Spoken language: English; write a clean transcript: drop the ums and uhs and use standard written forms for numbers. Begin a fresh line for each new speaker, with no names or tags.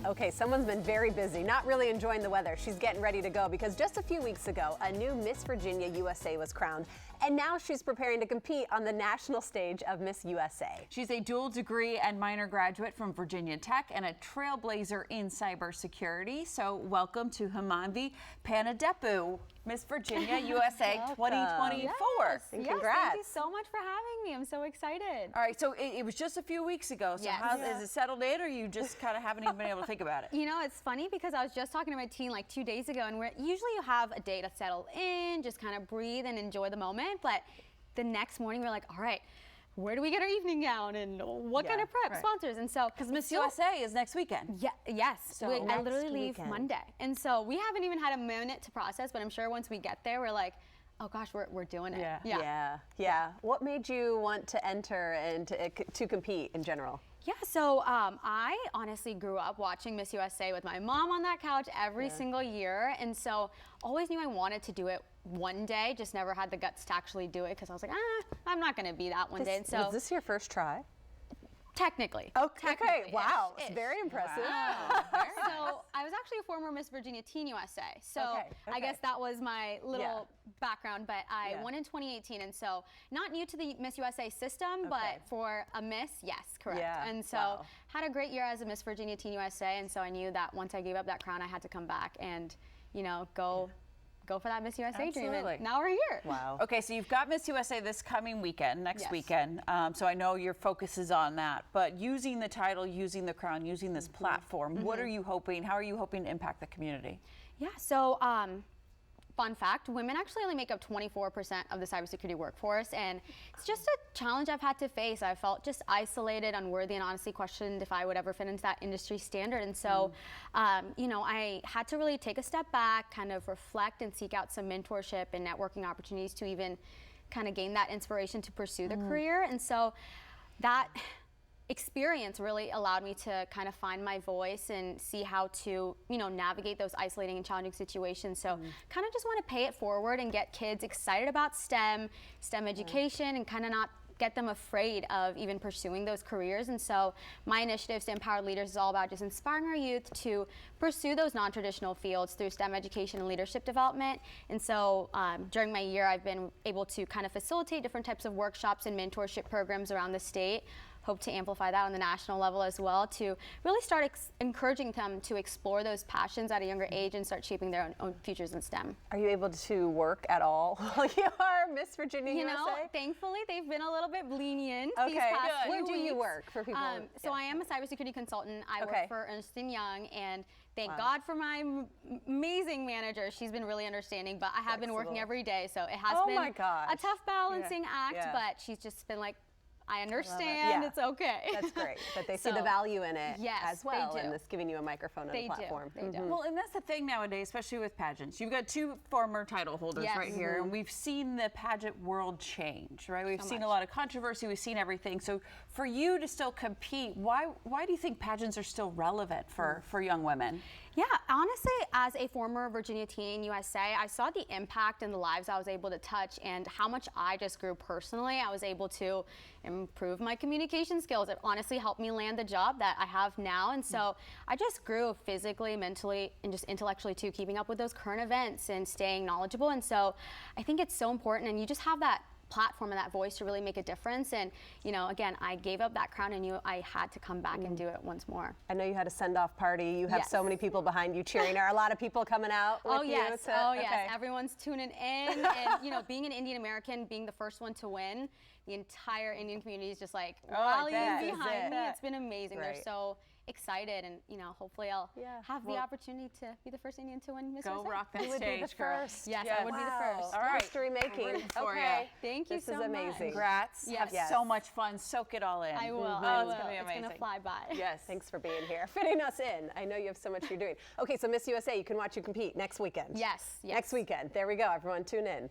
Okay, someone's been very busy, not really enjoying the weather. She's getting ready to go because just a few weeks ago, a new Miss Virginia USA was crowned, and now she's preparing to compete on the national stage of Miss USA.
She's a dual degree and minor graduate from Virginia Tech and a trailblazer in cybersecurity. So welcome to Himanvi Panidepu, Miss Virginia USA 2024.
And congrats.
Yes, thank you so much for having me. I'm so excited.
All right, so it was just a few weeks ago. So
Yes.
is it settled in, or you just kind of haven't even been able to think about it?
You know, it's funny because I was just talking to my team like 2 days ago, and usually you have a day to settle in, just kind of breathe and enjoy the moment. But the next morning we're like, all right, where do we get our evening gown and what kind of prep sponsors? And so
because Miss USA is next weekend.
Yeah, yes.
So
I literally leave
weekend.
Monday, and so we haven't even had a minute to process. But I'm sure once we get there, we're like, oh gosh, we're doing it.
Yeah. What made you want to enter and to compete in general?
Yeah, so I honestly grew up watching Miss USA with my mom on that couch every single year, and so always knew I wanted to do it one day, just never had the guts to actually do it because I was like, I'm not going to be that one day. And so
was this your first try?
Technically.
Okay, wow, it's very impressive.
Wow.
So I was actually a former Miss Virginia Teen USA. So I guess that was my little background, but I won in 2018. And so not new to the Miss USA system, but for a Miss, yes, correct. And so had a great year as a Miss Virginia Teen USA. And so I knew that once I gave up that crown, I had to come back and, you know, go for that Miss USA dream. And now we're here.
Wow.
Okay, so you've got Miss USA this coming weekend, next weekend. So I know your focus is on that. But using the title, using the crown, using this platform, what are you hoping? How are you hoping to impact the community?
Yeah. So. Fun fact, women actually only make up 24% of the cybersecurity workforce, and it's just a challenge I've had to face. I felt just isolated, unworthy, and honestly questioned if I would ever fit into that industry standard. And so, you know, I had to really take a step back, kind of reflect and seek out some mentorship and networking opportunities to even kind of gain that inspiration to pursue the career. And so that experience really allowed me to kind of find my voice and see how to, you know, navigate those isolating and challenging situations. So kind of just want to pay it forward and get kids excited about STEM education, and kind of not get them afraid of even pursuing those careers. And so my initiatives to empower leaders is all about just inspiring our youth to pursue those non-traditional fields through STEM education and leadership development. And so during my year, I've been able to kind of facilitate different types of workshops and mentorship programs around the state. Hope to amplify that on the national level as well, to really start encouraging them to explore those passions at a younger age and start shaping their own futures in STEM. Are
you able to work at all while you are Miss Virginia USA?
You know, thankfully they've been a little bit lenient these
Okay,
past few
where do you
weeks.
work for people?
So I am a cybersecurity consultant. I work for Ernst & Young, and thank God for my amazing manager. She's been really understanding, but I have been working every day, so it has been a tough balancing act, but she's just been like, I understand, it's okay.
That's great, but they see the value in it as well,
they do.
and this giving you a microphone and a platform.
They do.
Well, and that's the thing nowadays, especially with pageants. You've got two former title holders right here, and we've seen the pageant world change, right? We've seen a lot of controversy, we've seen everything. So for you to still compete, why do you think pageants are still relevant for young women?
Yeah, honestly, as a former Virginia Teen USA, I saw the impact in the lives I was able to touch and how much I just grew personally. I was able to improve my communication skills. It honestly helped me land the job that I have now. And so I just grew physically, mentally, and just intellectually too, keeping up with those current events and staying knowledgeable. And so I think it's so important, and you just have that platform and that voice to really make a difference. And you know, again, I gave up that crown and knew I had to come back and do it once more.
I know you had a send-off party. You have so many people behind you cheering. Are a lot of people coming out with you?
Yes, everyone's tuning in. And you know, being an Indian American, being the first one to win, the entire Indian community is just like rallying behind me. It's been amazing. They're so excited, and you know, hopefully I'll have the opportunity to be the first Indian to win Miss USA.
Go rock that
stage,
girl.
Be the first.
Yes, I would be the first.
All right, history making. Okay,
thank you so much.
This is amazing.
Congrats. Have so much fun. Soak it all in.
I will.
It's gonna be amazing.
It's gonna fly by.
Yes, thanks for being here, fitting us in. I know you have so much you're doing. Okay, so Miss USA, you can watch you compete next weekend.
Yes.
Next weekend. There we go. Everyone, tune in.